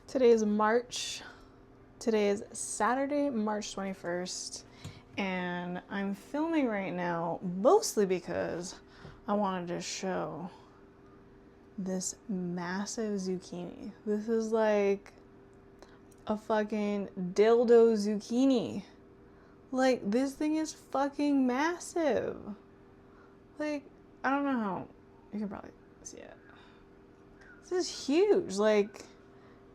Today is Saturday, March 21st, and I'm filming right now mostly because I wanted to show this massive zucchini. This is like a fucking dildo zucchini. Like, this thing is fucking massive. Like, I don't know how, you can probably see it. This is huge. Like,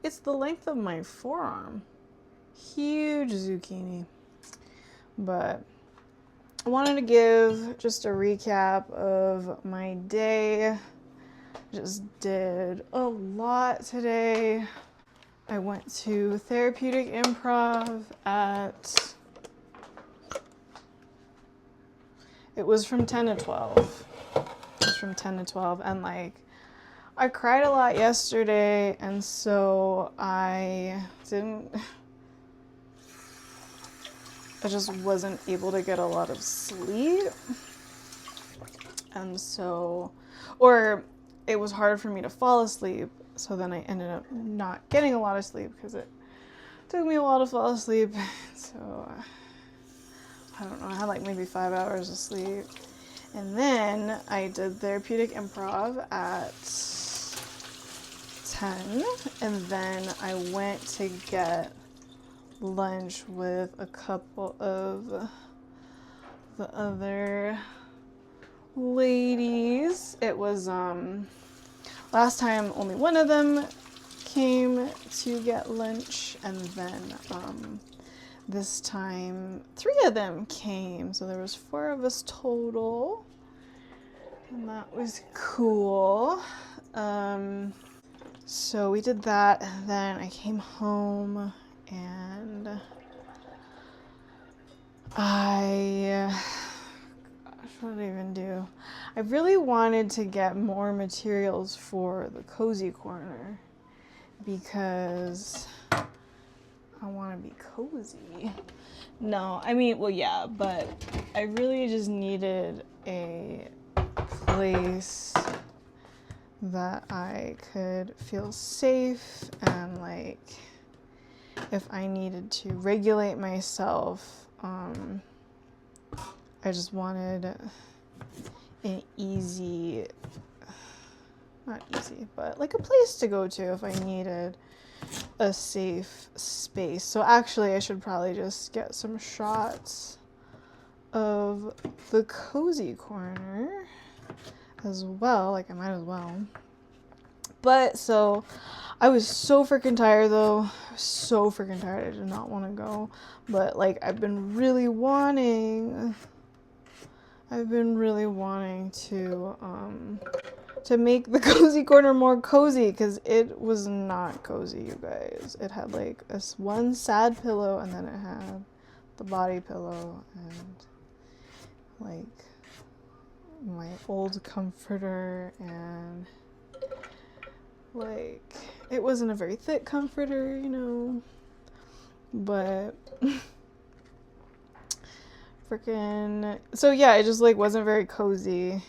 it's the length of my forearm. Huge zucchini. But I wanted to give just a recap of my day. Just did a lot today. I went to therapeutic improv it was from 10 to 12. It was from 10 to 12, and like, I cried a lot yesterday, and so I just wasn't able to get a lot of sleep. And so, or it was hard for me to fall asleep, so then I ended up not getting a lot of sleep because it took me a while to fall asleep. So, I don't know, I had like maybe 5 hours of sleep. And then I did therapeutic improv at 10, and then I went to get lunch with a couple of the other ladies. It was last time only one of them came to get lunch, and then this time 3 of them came, so there was 4 of us total, and that was cool. So we did that, and then I came home and what did I even do? I really wanted to get more materials for the cozy corner because I want to be cozy. No, I mean, well, yeah, but I really just needed a place that I could feel safe, and like, if I needed to regulate myself, I just wanted an easy, not easy, but like a place to go to if I needed a safe space. So actually I should probably just get some shots of the cozy corner as well. Like, I might as well. But so I was so freaking tired though. I was so freaking tired. I did not want to go. But like, I've been really wanting to make the cozy corner more cozy, because it was not cozy, you guys. It had like one sad pillow, and then it had the body pillow and like my old comforter, and like, it wasn't a very thick comforter, you know, but freaking, so yeah, it just like wasn't very cozy,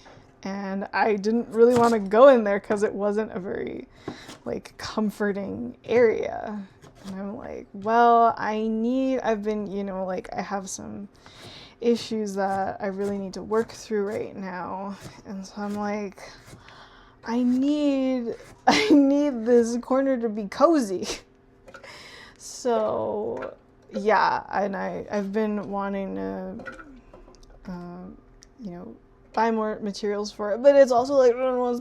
and I didn't really want to go in there because it wasn't a very like comforting area. And I'm like, well, I've been, you know, like, I have some issues that I really need to work through right now, and so I'm like, I need this corner to be cozy. So yeah, and I've been wanting to you know, buy more materials for it, but it's also like, I don't want to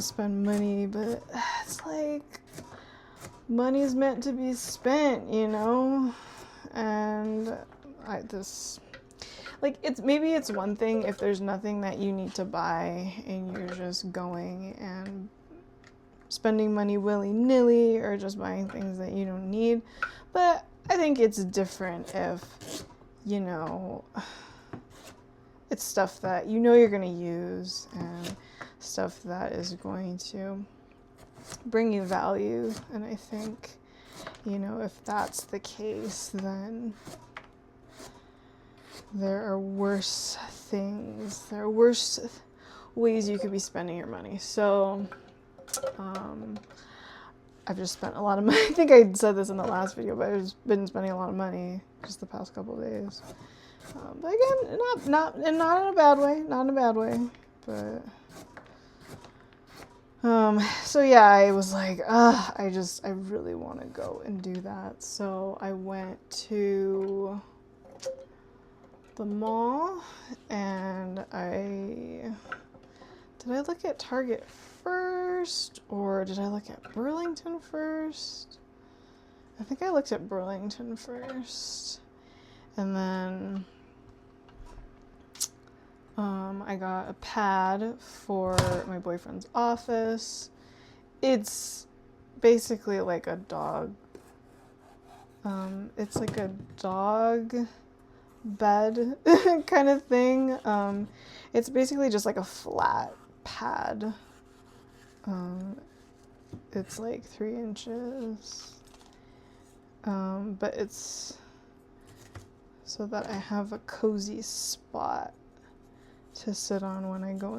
spend money. But it's like, money's meant to be spent, you know? And it's one thing if there's nothing that you need to buy and you're just going and spending money willy-nilly, or just buying things that you don't need. But I think it's different if, you know, it's stuff that you know you're going to use, and stuff that is going to bring you value. And I think, you know, if that's the case, then there are worse things. There are worse ways you could be spending your money. So I've just spent a lot of money. I think I said this in the last video, but I've been spending a lot of money just the past couple of days. But again, not in a bad way, not in a bad way. But so yeah, I was like, I really want to go and do that. So I went to the mall, and did I look at Target first, or did I look at Burlington first? I think I looked at Burlington first, and then I got a pad for my boyfriend's office. It's basically like a dog. It's like a dog bed kind of thing. It's basically just like a flat pad. It's like 3 inches. But it's so that I have a cozy spot to sit on when I go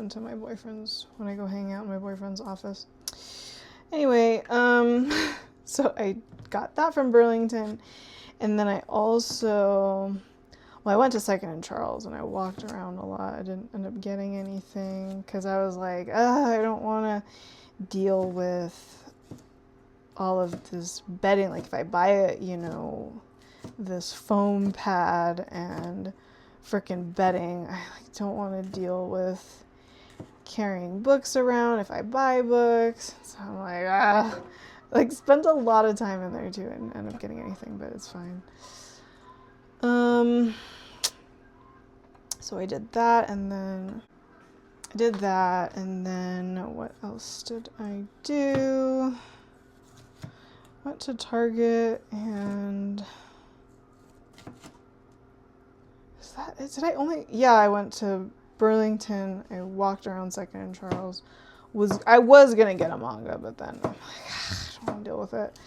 hang out in my boyfriend's office. Anyway, so I got that from Burlington, and then I also, I went to Second and Charles, and I walked around a lot. I didn't end up getting anything, because I was like, I don't want to deal with all of this bedding. Like, if I buy this foam pad and freaking bedding, I don't want to deal with carrying books around if I buy books. So I'm like, spent a lot of time in there too, and end up getting anything, but it's fine. So I did that, and then what else did I do? Went to Target, and I went to Burlington. I walked around Second and Charles. I was gonna get a manga, but then I'm like, I don't want to deal with it.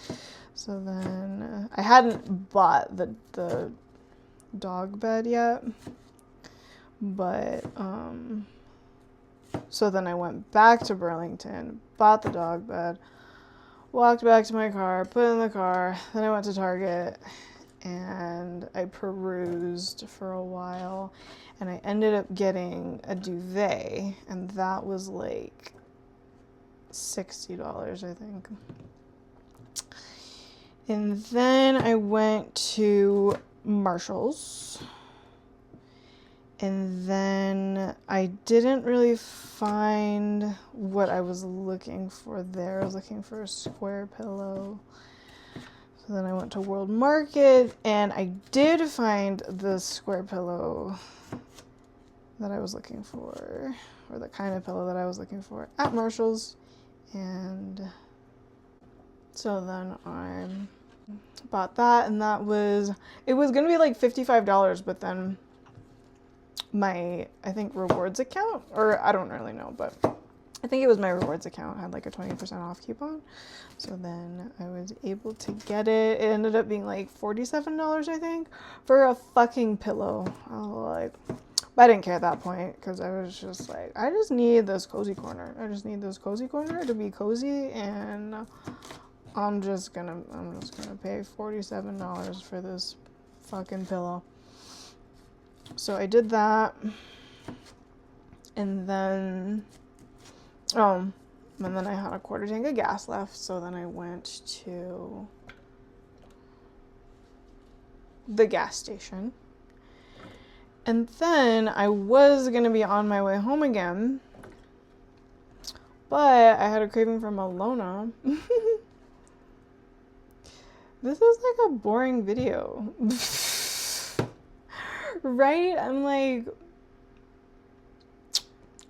So then I hadn't bought the dog bed yet, but so then I went back to Burlington, bought the dog bed, walked back to my car, put it in the car. Then I went to Target, and I perused for a while, and I ended up getting a duvet, and that was like $60, I think. And then I went to Marshall's, and then I didn't really find what I was looking for there. I was looking for a square pillow. So then I went to World Market, and I did find the square pillow that I was looking for, or the kind of pillow that I was looking for at Marshall's. And so then I bought that, and it was going to be like $55, but then my, I think, rewards account, or I don't really know, but I think it was my rewards account, had like a 20% off coupon. So then I was able to get it. It ended up being like $47, I think, for a fucking pillow. I was like, but I didn't care at that point, because I was just like, I just need this cozy corner. I just need this cozy corner to be cozy, and I'm just gonna pay $47 for this fucking pillow. So I did that, and then I had a quarter tank of gas left, so then I went to the gas station. And then I was going to be on my way home again, but I had a craving for Malona. This is like a boring video. Right? I'm like,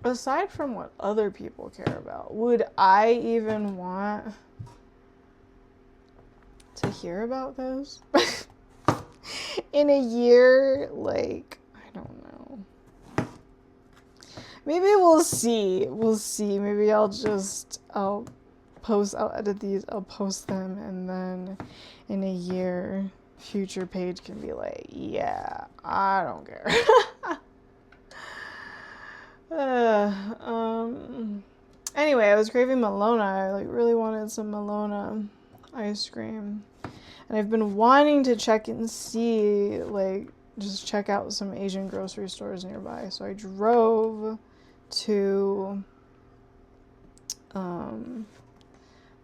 aside from what other people care about, would I even want to hear about this? In a year, like, I don't know. Maybe we'll see. Maybe I'll edit these, I'll post them, and then in a year, future page can be like, yeah, I don't care. Anyway, I was craving Malona. I really wanted some Malona. ice cream. And I've been wanting to check and see, like, just check out some Asian grocery stores nearby. So I drove to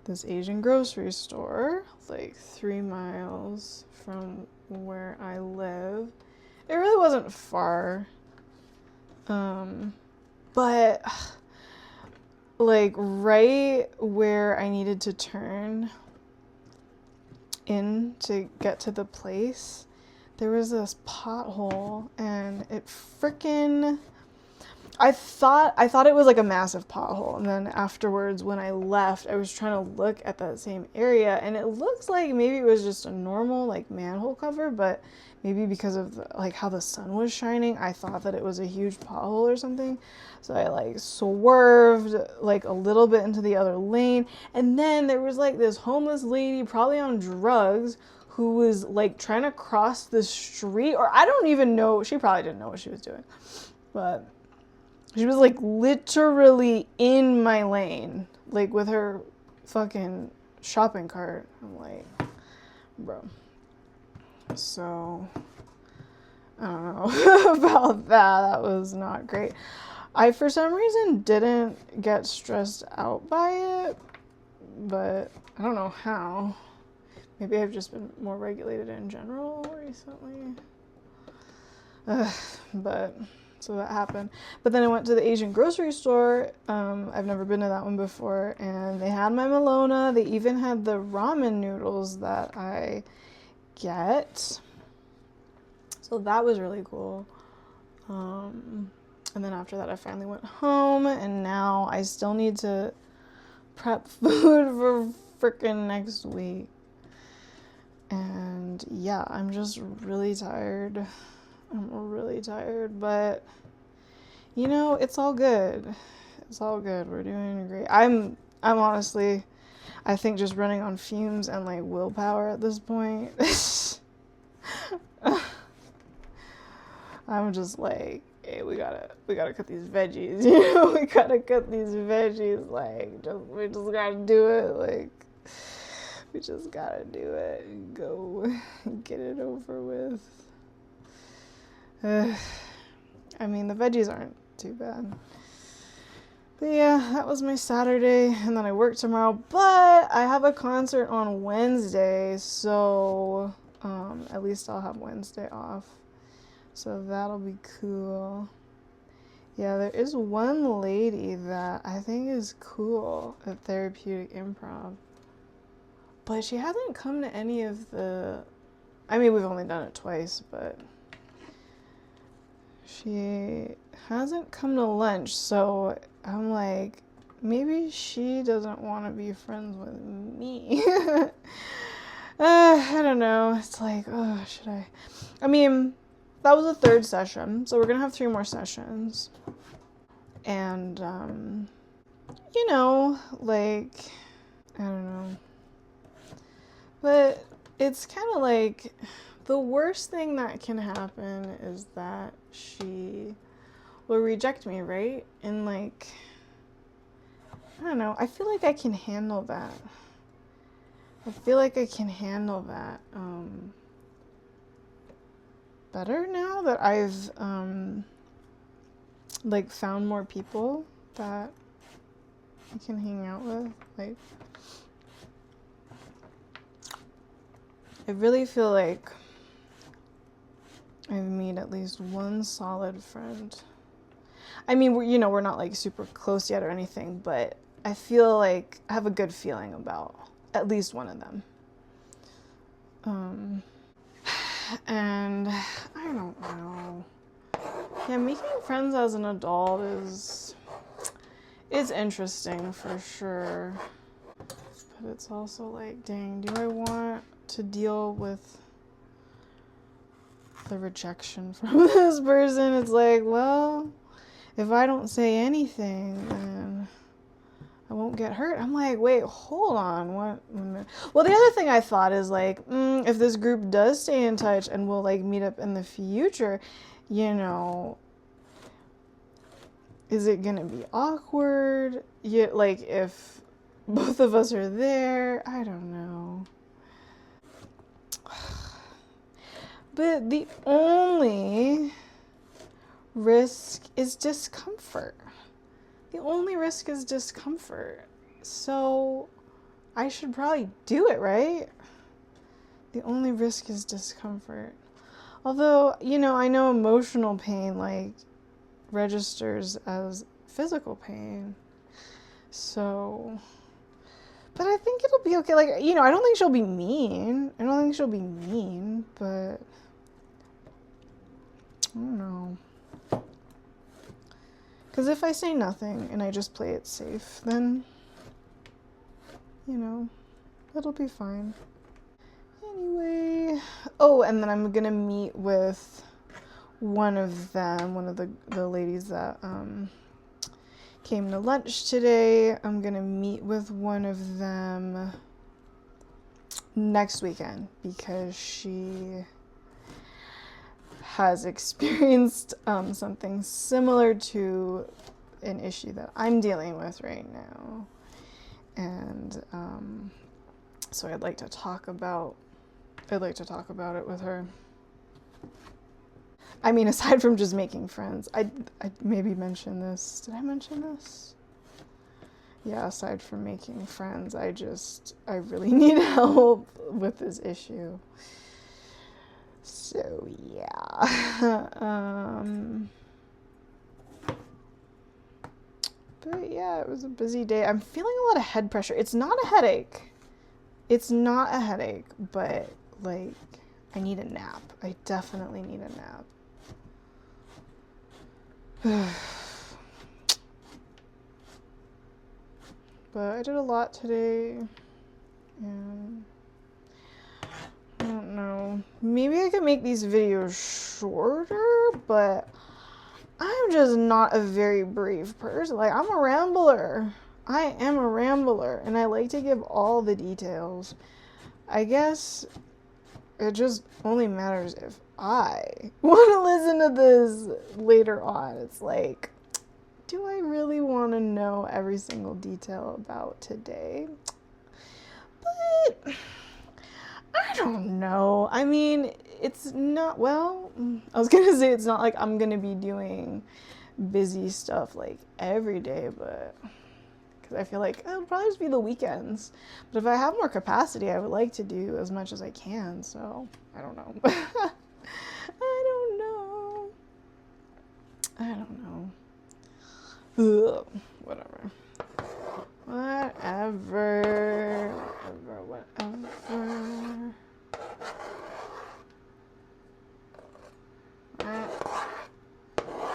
this Asian grocery store, like 3 miles from where I live. It really wasn't far. But like right where I needed to turn in to get to the place, there was this pothole, and it freaking, I thought it was like a massive pothole, and then afterwards when I left, I was trying to look at that same area, and it looks like maybe it was just a normal like manhole cover, but maybe because of like how the sun was shining, I thought that it was a huge pothole or something. So I like swerved like a little bit into the other lane, and then there was like this homeless lady, probably on drugs, who was like trying to cross the street, or I don't even know, she probably didn't know what she was doing, but she was like literally in my lane, like with her fucking shopping cart. I'm like, bro. So, I don't know about that. That was not great. I, for some reason, didn't get stressed out by it, but I don't know how. Maybe I've just been more regulated in general recently. But, so that happened. But then I went to the Asian grocery store. I've never been to that one before, and they had my Malona. They even had the ramen noodles that I get. So that was really cool. And then after that, I finally went home, and now I still need to prep food for frickin' next week. And yeah, I'm just really tired. I'm really tired, but you know, it's all good. It's all good. We're doing great. I'm honestly, I think, just running on fumes and like willpower at this point. I'm just like, hey, we gotta cut these veggies, you know, we gotta cut these veggies, like, we just gotta do it, like, we just gotta do it and go get it over with. I mean, the veggies aren't too bad. But yeah, that was my Saturday, and then I work tomorrow, but I have a concert on Wednesday, so at least I'll have Wednesday off. So that'll be cool. Yeah, there is one lady that I think is cool at Therapeutic Improv, but she hasn't come to any of the, I mean, we've only done it twice, but she hasn't come to lunch, so I'm like, maybe she doesn't want to be friends with me. I don't know. It's like, oh, should I? I mean, that was the 3rd session, so we're gonna have 3 more sessions. And, you know, like, I don't know. But it's kind of like, the worst thing that can happen is that she will reject me, right? And like, I don't know, I feel like I can handle that. Better now that I've like found more people that I can hang out with. Like, I really feel like I've made at least one solid friend. I mean, we're not like super close yet or anything, but I feel like I have a good feeling about at least one of them. And I don't know. Yeah, making friends as an adult is interesting for sure. But it's also like, dang, do I want to deal with the rejection from this person? It's like, well, if I don't say anything, then I won't get hurt. I'm like, wait, hold on. What? Well, the other thing I thought is like, if this group does stay in touch and we'll like meet up in the future, you know, is it gonna be awkward? Yeah, like if both of us are there. I don't know. But the only risk is discomfort. The only risk is discomfort. So I should probably do it, right? The only risk is discomfort. Although, you know, I know emotional pain like registers as physical pain. So, but I think it'll be okay. Like, you know, I don't think she'll be mean. But I don't know. Because if I say nothing and I just play it safe, then, you know, it'll be fine. Anyway, oh, and then I'm gonna meet with one of the ladies that came to lunch today. I'm gonna meet with one of them next weekend because she has experienced something similar to an issue that I'm dealing with right now, and so I'd like to talk about it with her. I mean, aside from just making friends, I maybe mentioned this. Did I mention this? Yeah, aside from making friends, I really need help with this issue. So yeah. But yeah, it was a busy day. I'm feeling a lot of head pressure. It's not a headache. But like, I need a nap. I definitely need a nap. But I did a lot today, and I don't know. Maybe I could make these videos shorter, but I'm just not a very brave person. Like, I'm a rambler. I am a rambler, and I like to give all the details. I guess it just only matters if I want to listen to this later on. It's like, do I really want to know every single detail about today? But I don't know. I mean, it's not, well, I was going to say it's not like I'm going to be doing busy stuff like every day, but because I feel like it'll probably just be the weekends. But if I have more capacity, I would like to do as much as I can. So I don't know. I don't know. Ugh, whatever.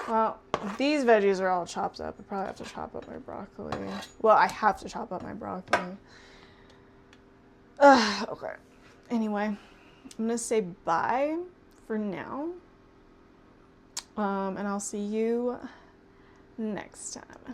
Well, these veggies are all chopped up. I probably have to chop up my broccoli. Well, I have to chop up my broccoli. Okay. Anyway, I'm gonna say bye for now. And I'll see you next time.